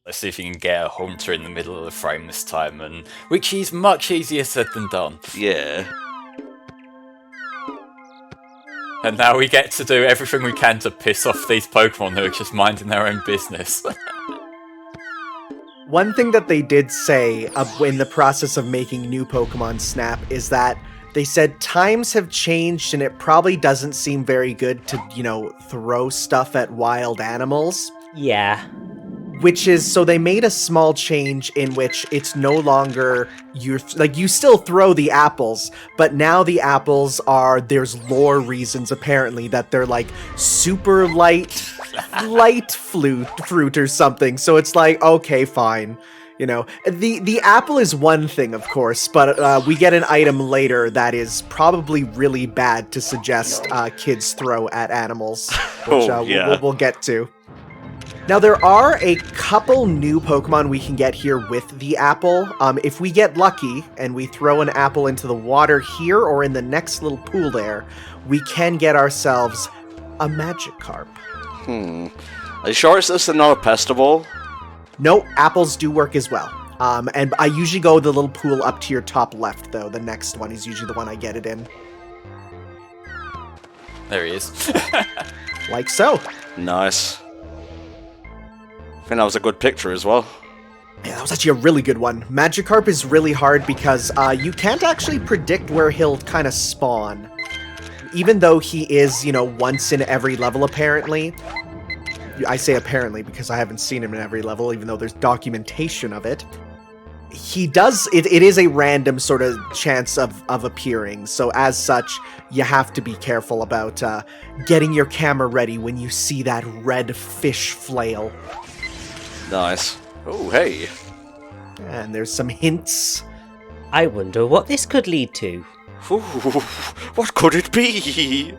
Let's see if you can get a Haunter in the middle of the frame this time, and which is much easier said than done. Yeah. And now we get to do everything we can to piss off these Pokemon who are just minding their own business. One thing that they did say in the process of making new Pokemon Snap is that they said times have changed and it probably doesn't seem very good to, throw stuff at wild animals. Yeah. Which is, so they made a small change in which it's no longer, you still throw the apples, but now the apples there's lore reasons apparently that they're like super light fruit or something. So it's like, okay, fine. The apple is one thing, of course, but we get an item later that is probably really bad to suggest kids throw at animals, which we'll get to. Now, there are a couple new Pokemon we can get here with the apple. If we get lucky and we throw an apple into the water here or in the next little pool there, we can get ourselves a Magikarp. Are you sure it's this and not a Pester Ball? No, apples do work as well. And I usually go the little pool up to your top left, though. The next one is usually the one I get it in. There he is. Like so. Nice. I think that was a good picture as well. Yeah, that was actually a really good one. Magikarp is really hard because you can't actually predict where he'll kind of spawn. Even though he is, once in every level, apparently. I say apparently because I haven't seen him in every level, even though there's documentation of it. He does, it is a random sort of chance of appearing, so as such, you have to be careful about getting your camera ready when you see that red fish flail. Nice. Oh, hey. And there's some hints. I wonder what this could lead to. Ooh, what could it be?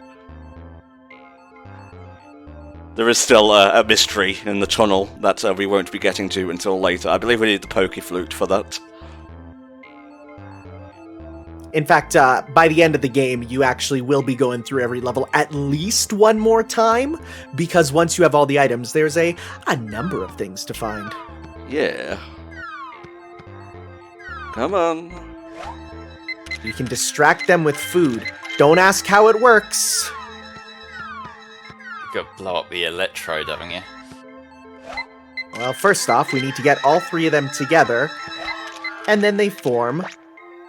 There is still a mystery in the tunnel that we won't be getting to until later. I believe we need the Pokeflute for that. In fact, by the end of the game, you actually will be going through every level at least one more time, because once you have all the items, there's a number of things to find. Yeah. Come on. You can distract them with food. Don't ask how it works. You've got to blow up the electrode, haven't you? Well, first off, we need to get all three of them together, and then they form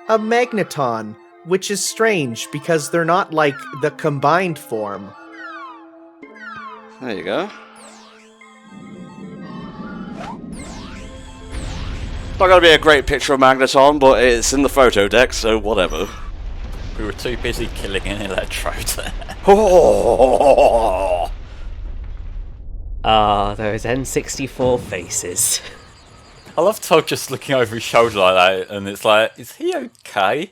a Magneton, which is strange because they're not like the combined form. There you go. Not gonna be a great picture of Magneton, but it's in the photo deck, so whatever. We were too busy killing an electrode. Ah, those N64 faces. I love Todd just looking over his shoulder like that, and it's like, is he okay?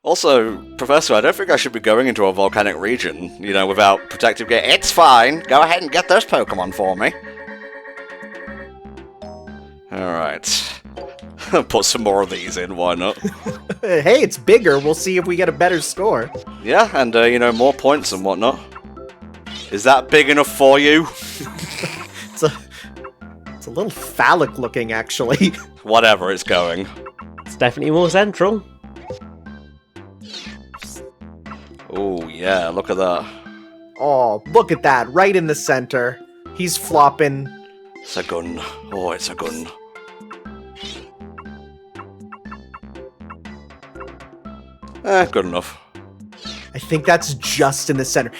Also, Professor, I don't think I should be going into a volcanic region, without protective gear. It's fine. Go ahead and get those Pokemon for me. Alright. Put some more of these in, why not? Hey, it's bigger. We'll see if we get a better score. Yeah, and, more points and whatnot. Is that big enough for you? It's a little phallic looking, actually. Whatever, it's going. It's definitely more central. Oh, yeah, look at that. Oh, look at that, right in the center. He's flopping. It's a gun. Oh, it's a gun. Good enough. I think that's just in the center.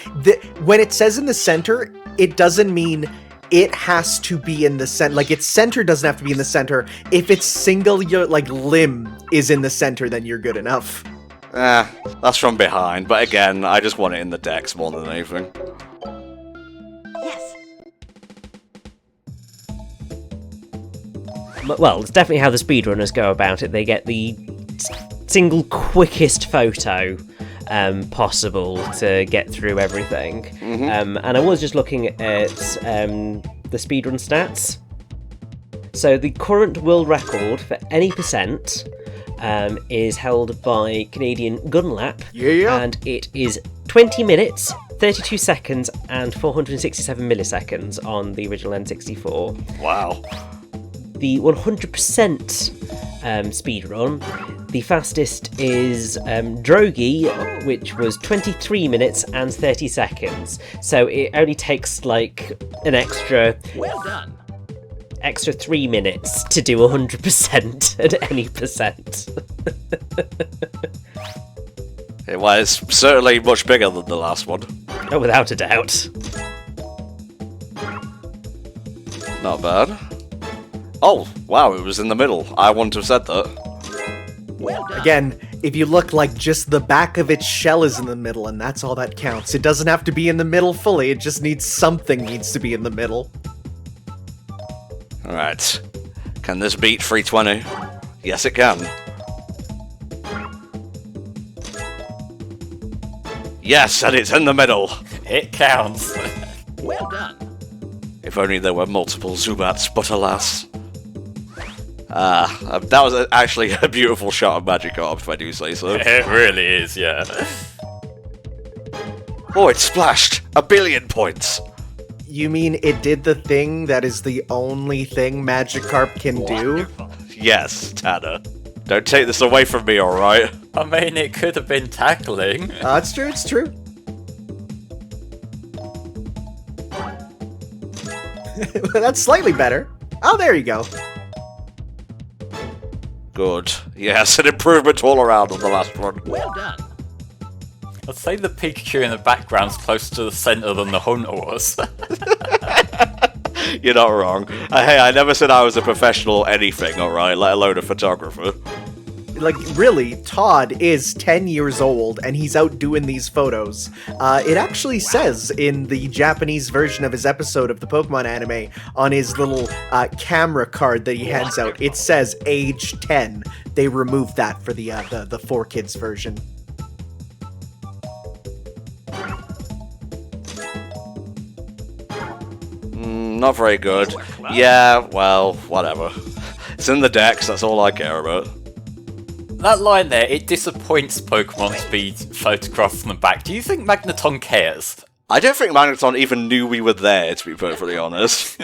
When it says in the center, it doesn't mean it has to be in the center. Like, its center doesn't have to be in the center. If its single, limb is in the center, then you're good enough. That's from behind, but again, I just want it in the decks more than anything. Yes. Well, it's definitely how the speedrunners go about it. They get the single quickest photo possible to get through everything. Mm-hmm. And I was just looking at the speedrun stats. So the current world record for any percent is held by Canadian Gunlap. Yeah. And it is 20 minutes, 32 seconds and 467 milliseconds on the original N64. Wow. The 100% speedrun, the fastest is Drogi, which was 23 minutes and 30 seconds. So it only takes like an extra... Well done. Extra 3 minutes to do 100% at any percent. Well, it's certainly much bigger than the last one. Oh, without a doubt. Not bad. Oh, wow, it was in the middle. I wouldn't have said that. Well done. Again, if you look, like, just the back of its shell is in the middle, and that's all that counts. It doesn't have to be in the middle fully, it just needs something needs to be in the middle. Alright. Can this beat 320? Yes, it can. Yes, and it's in the middle. It counts. Well done. If only there were multiple Zubats, but alas. That was actually a beautiful shot of Magikarp, if I do say so. It really is, yeah. Oh, it splashed! 1 billion points! You mean it did the thing that is the only thing Magikarp can do? Yes, Tanner. Don't take this away from me, alright? I mean, it could have been tackling. It's true, it's true. That's slightly better. Oh, there you go. Good. Yes, an improvement all around on the last one. Well done. I'd say the Pikachu in the background's closer to the centre than the Hunter was. You're not wrong. Hey, I never said I was a professional anything, alright? Let alone a photographer. Like, really, Todd is 10 years old, and he's out doing these photos. It actually says in the Japanese version of his episode of the Pokemon anime, on his little camera card that he hands out, it says age 10. They removed that for the 4Kids version. Not very good. Yeah, well, whatever. It's in the decks, that's all I care about. That line there, it disappoints Pokemon to be photographed from the back. Do you think Magneton cares? I don't think Magneton even knew we were there, to be perfectly honest.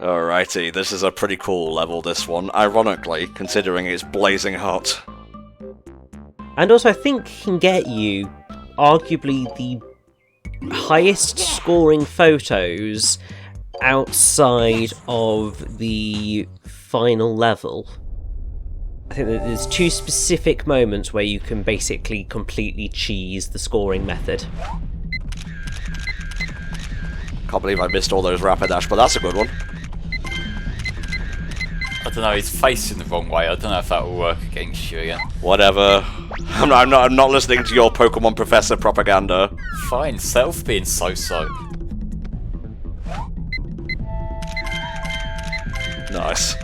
Alrighty, this is a pretty cool level, this one, ironically, considering it's blazing hot. And also, I think he can get you arguably the highest scoring photos outside of the final level. I think that there's 2 specific moments where you can basically completely cheese the scoring method. Can't believe I missed all those Rapidash, but that's a good one. I don't know, he's facing the wrong way. I don't know if that will work against you again. Whatever. I'm not listening to your Pokemon Professor propaganda. Fine, self being so-so. Nice.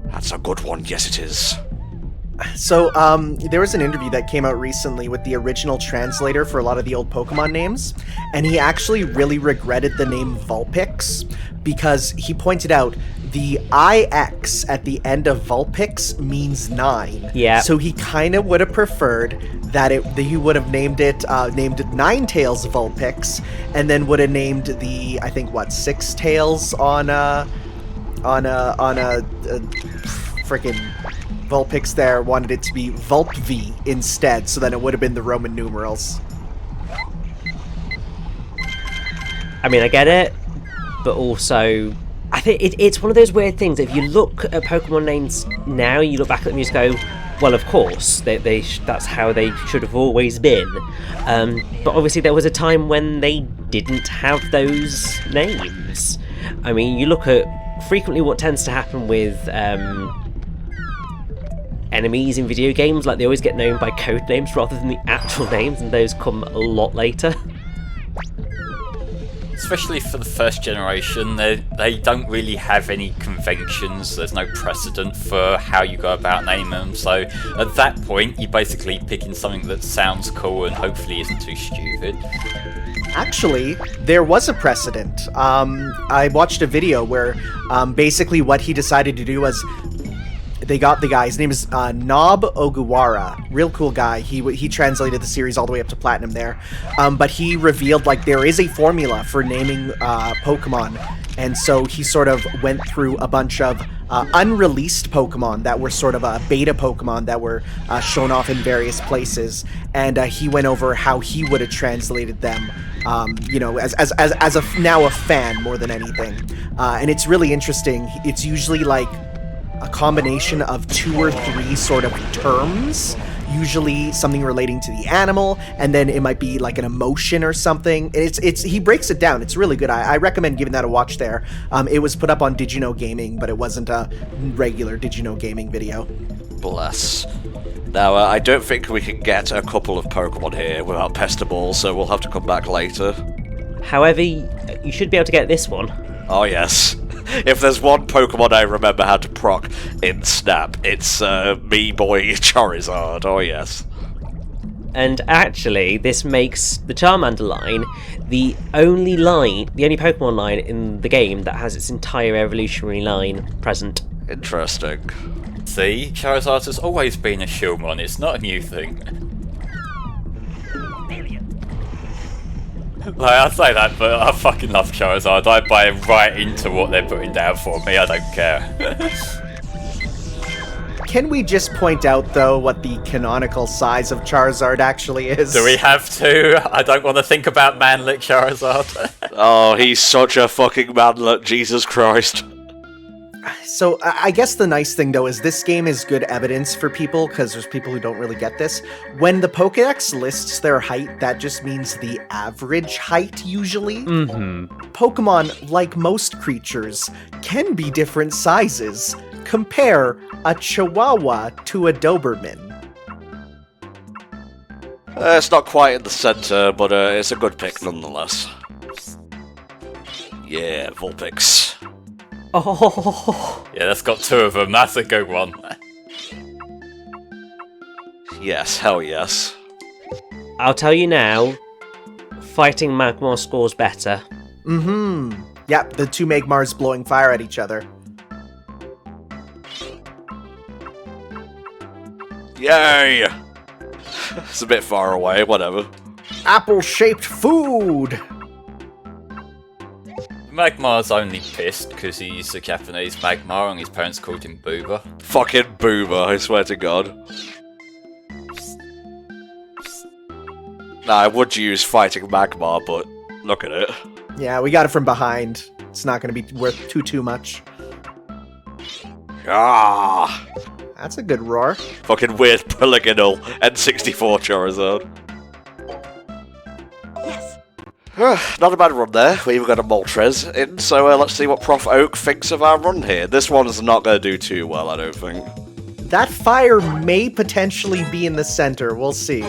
That's a good one, yes it is. So, there was an interview that came out recently with the original translator for a lot of the old Pokemon names, and he actually really regretted the name Vulpix, because he pointed out the IX at the end of Vulpix means 9. Yeah. So he kind of would have preferred that he would have named it Ninetales Vulpix, and then would have named the, I think, what, Six Tails on a freaking Vulpix there, wanted it to be Vulpv instead, so then it would have been the Roman numerals. I mean, I get it, but also, I think it's one of those weird things. If you look at Pokemon names now, you look back at them and you just go, well, of course, that's how they should have always been. But obviously there was a time when they didn't have those names. I mean, you look at frequently what tends to happen with enemies in video games, like they always get known by code names rather than the actual names, and those come a lot later. Especially for the first generation, they don't really have any conventions, there's no precedent for how you go about naming them, so at that point you're basically picking something that sounds cool and hopefully isn't too stupid. Actually, there was a precedent. I watched a video where basically what he decided to do was they got the guy. His name is Nob Oguwara. Real cool guy. He translated the series all the way up to Platinum there. But he revealed, like, there is a formula for naming Pokemon. And so he sort of went through a bunch of unreleased Pokemon that were sort of beta Pokemon that were shown off in various places. And he went over how he would have translated them, you know, as now a fan more than anything. And it's really interesting. It's usually like a combination of 2 or 3 sort of terms, usually something relating to the animal, and then it might be like an emotion or something. He breaks it down. It's really good. I recommend giving that a watch there. It was put up on Did You Know Gaming, but it wasn't a regular Did You Know Gaming video. Bless. Now, I don't think we can get a couple of Pokemon here without Pester Ball, so we'll have to come back later. However, you should be able to get this one. Oh yes. If there's one Pokemon I remember how to proc in Snap, it's me boy Charizard. Oh yes. And actually, this makes the Charmander line the only Pokemon line in the game that has its entire evolutionary line present. Interesting. See, Charizard has always been a Shieldmon, it's not a new thing. Like, I say that, but I fucking love Charizard. I buy right into what they're putting down for me, I don't care. Can we just point out, though, what the canonical size of Charizard actually is? Do we have to? I don't want to think about manlet Charizard. Oh, he's such a fucking manlet, Jesus Christ. So I guess the nice thing, though, is this game is good evidence for people, because there's people who don't really get this. When the Pokédex lists their height, that just means the average height, usually. Pokemon, like most creatures, can be different sizes. Compare a Chihuahua to a Doberman. It's not quite in the center, but it's a good pick nonetheless. Yeah, Vulpix. Oh, Yeah, that's got 2 of them, that's a good one. Yes, hell yes. I'll tell you now, fighting Magmar scores better. Yep, the 2 Magmars blowing fire at each other. Yay! It's a bit far away, whatever. Apple-shaped food! Magmar's only pissed because he's a Japanese Magmar and his parents called him Booba. Fucking boomer, I swear to God. Nah, I would use fighting Magmar, but look at it. Yeah, we got it from behind. It's not going to be worth too much. Ah! That's a good roar. Fucking weird polygonal N64 Charizard. Not a bad run there. We even got a Moltres in, so let's see what Prof Oak thinks of our run here. This one's not going to do too well, I don't think. That fire may potentially be in the center. We'll see.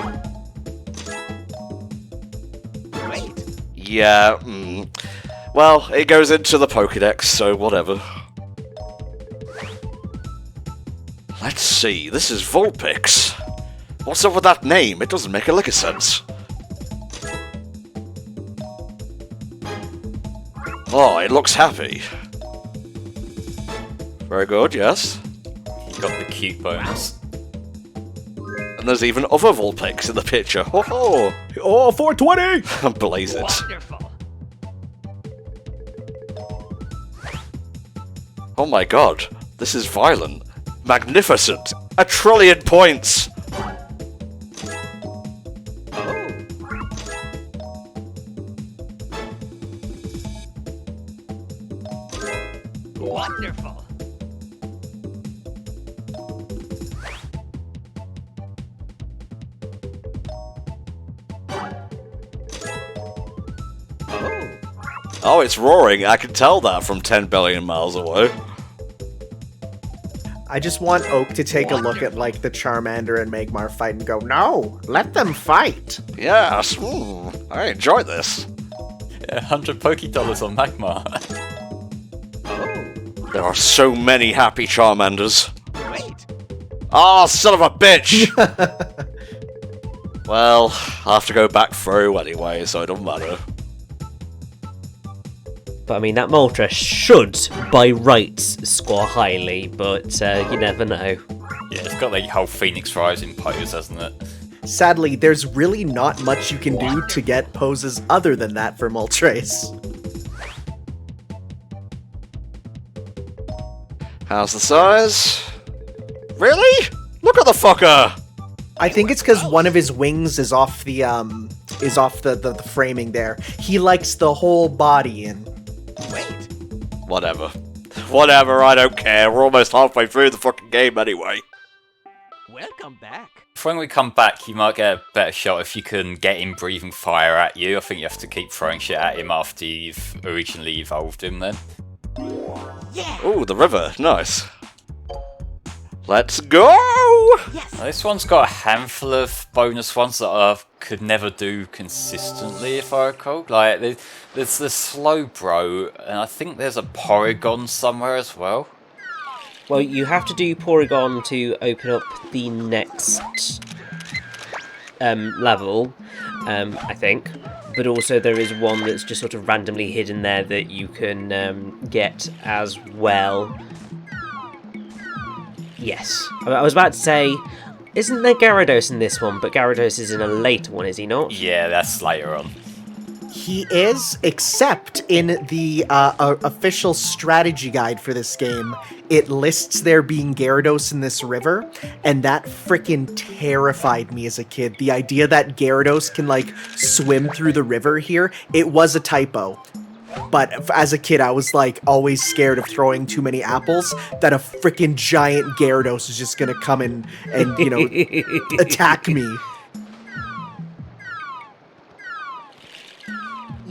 Yeah, well, it goes into the Pokédex, so whatever. Let's see, this is Vulpix. What's up with that name? It doesn't make a lick of sense. Oh, it looks happy. Very good, yes. He got the cute bones. And there's even other Vulpix in the picture. Oh, Oh, 420! blaze it. Wonderful. Oh my god, this is violent. Magnificent. 1 trillion points. Wonderful. Oh, it's roaring. I can tell that from 10 billion miles away. I just want Oak to take a look at, like, the Charmander and Magmar fight and go, no, let them fight. Yes, I enjoy this. Yeah, $100 Poké on Magmar. There are so many happy Charmanders. Great. Oh, son of a bitch! Well, I'll have to go back through anyway, so it doesn't matter. But I mean, that Moltres should, by rights, score highly, but you never know. Yeah, it's got the whole Phoenix Rising pose, hasn't it? Sadly, there's really not much you can do to get poses other than that for Moltres. How's the size? Really? Look at the fucker! I think it's because one of his wings is off the framing there. He likes the whole body in. Wait. Whatever. Whatever, I don't care. We're almost halfway through the fucking game anyway. Welcome back. When we come back, you might get a better shot if you can get him breathing fire at you. I think you have to keep throwing shit at him after you've originally evolved him then. Yeah. Ooh, the river. Nice. Let's go! Yes. Now, this one's got a handful of bonus ones that I could never do consistently, if I recall. Like, there's the Slowbro, and I think there's a Porygon somewhere as well. Well, you have to do Porygon to open up the next level, I think. But also there is one that's just sort of randomly hidden there that you can get as well. Yes. I was about to say, isn't there Gyarados in this one? But Gyarados is in a later one, is he not? Yeah, that's later on. He is, except in the official strategy guide for this game, it lists there being Gyarados in this river, and that frickin' terrified me as a kid. The idea that Gyarados can, like, swim through the river here, it was a typo. But as a kid, I was, like, always scared of throwing too many apples, that a frickin' giant Gyarados is just gonna come and you know, attack me.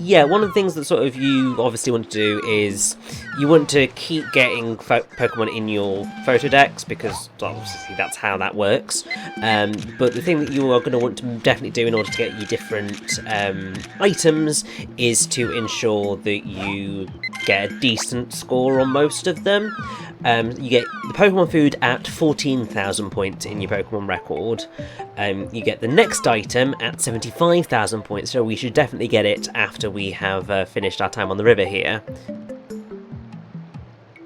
Yeah, one of the things that sort of you obviously want to do is you want to keep getting Pokemon in your photo decks, because obviously that's how that works. But the thing that you are going to want to definitely do in order to get your different items is to ensure that you get a decent score on most of them. You get the Pokemon food at 14,000 points in your Pokemon record. You get the next item at 75,000 points, so we should definitely get it after we have finished our time on the river here.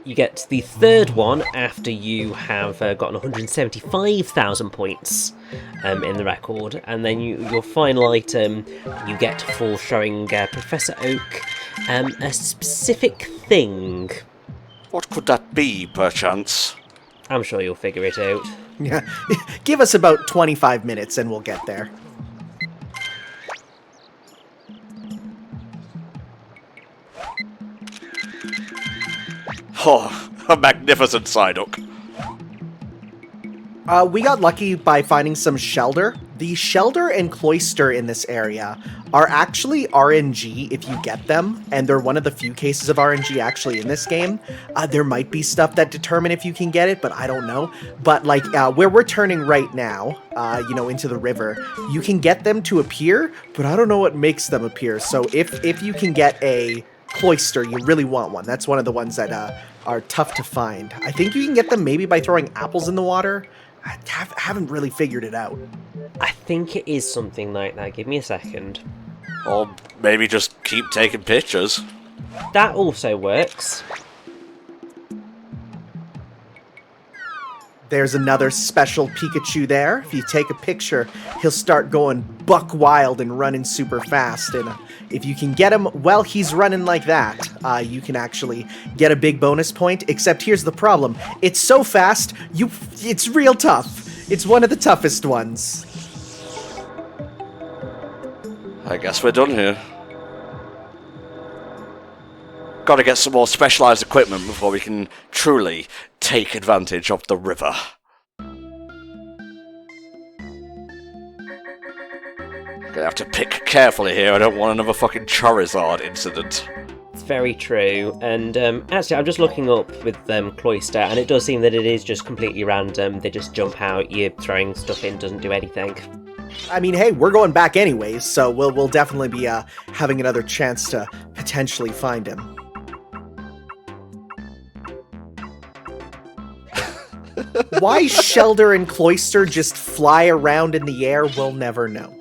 You get the third one after you have gotten 175,000 points in the record, and then your final item you get for showing Professor Oak a specific thing. What could that be, perchance? I'm sure you'll figure it out. Yeah, give us about 25 minutes and we'll get there. Oh, a magnificent Psyduck. We got lucky by finding some Shelder. The Shelder and Cloyster in this area are actually RNG if you get them, and they're one of the few cases of RNG actually in this game. There might be stuff that determine if you can get it, but I don't know. But like where we're turning right now, you know, into the river, you can get them to appear, but I don't know what makes them appear. So if you can get a Cloyster, you really want one. That's one of the ones that are tough to find. I think you can get them maybe by throwing apples in the water. I haven't really figured it out. I think it is something like that. Give me a second. Or maybe just keep taking pictures. That also works. There's another special Pikachu there. If you take a picture, he'll start going buck wild and running super fast. And if you can get him while he's running like that, you can actually get a big bonus point. Except here's the problem. It's so fast, it's real tough. It's one of the toughest ones. I guess we're done here. Gotta get some more specialized equipment before we can truly take advantage of the river. Gonna have to pick carefully here, I don't want another fucking Charizard incident. It's very true, and actually I'm just looking up with Cloyster, and it does seem that it is just completely random. They just jump out, you're throwing stuff in, doesn't do anything. I mean, hey, we're going back anyways, so we'll definitely be having another chance to potentially find him. Why Shelder and Cloyster just fly around in the air, we'll never know.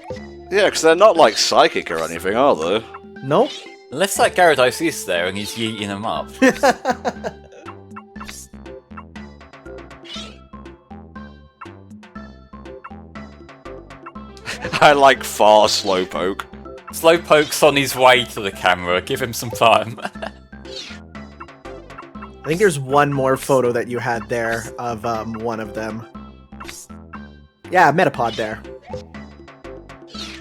Yeah, because they're not like psychic or anything, are they? Nope. Unless that Gyarados is there and he's yeeting them up. I like far Slowpoke. Slowpoke's on his way to the camera, give him some time. I think there's one more photo that you had there of one of them. Yeah, Metapod there.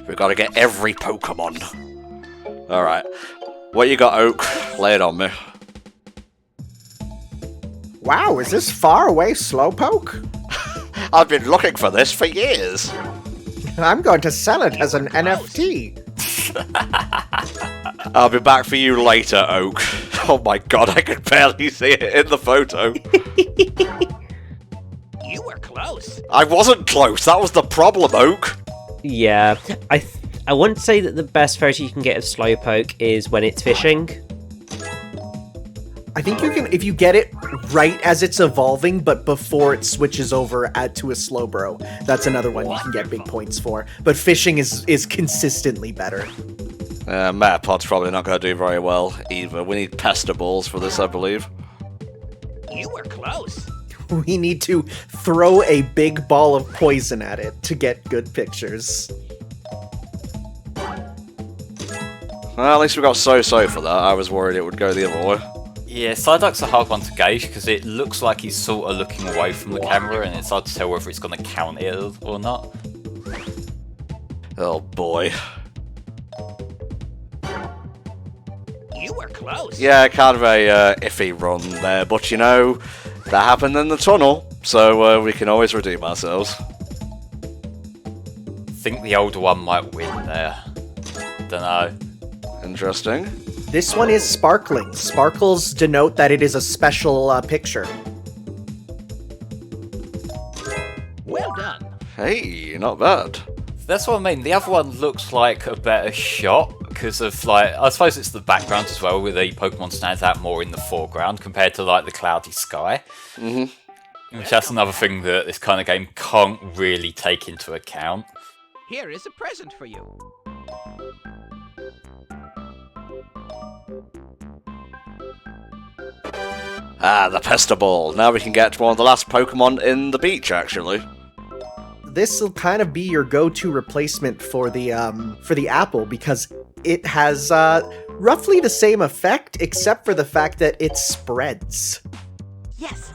We've got to get every Pokemon. Alright. What you got, Oak? Lay it on me. Wow, is this far away Slowpoke? I've been looking for this for years. I'm going to sell it as an NFT. I'll be back for you later, Oak. Oh my god, I can barely see it in the photo. You were close. I wasn't close, that was the problem, Oak. Yeah, I want to say that the best photo you can get of Slowpoke is when it's fishing. I think you can, if you get it right as it's evolving, but before it switches over to a Slowbro. That's another one you can get big points for. But fishing is consistently better. Metapod's probably not going to do very well either. We need Pester Balls for this, I believe. You were close. We need to throw a big ball of poison at it to get good pictures. Well, at least we got So-So for that. I was worried it would go the other way. Yeah, Psyduck's a hard one to gauge because it looks like he's sort of looking away from the camera and it's hard to tell whether it's going to count it or not. Oh boy. You were close. Yeah, kind of a iffy run there, but you know, that happened in the tunnel, so we can always redeem ourselves. I think the older one might win there. Dunno. Interesting. This one is sparkling. Sparkles denote that it is a special picture. Well done. Hey, not bad. That's what I mean. The other one looks like a better shot because of, like, I suppose it's the background as well, where the Pokemon stands out more in the foreground compared to, like, the cloudy sky. Mm-hmm. Which that's another thing that this kind of game can't really take into account. Here is a present for you. Ah, the Pester Ball. Now we can get one of the last Pokemon in the beach, actually. This will kind of be your go-to replacement for the apple because it has roughly the same effect, except for the fact that it spreads. Yes.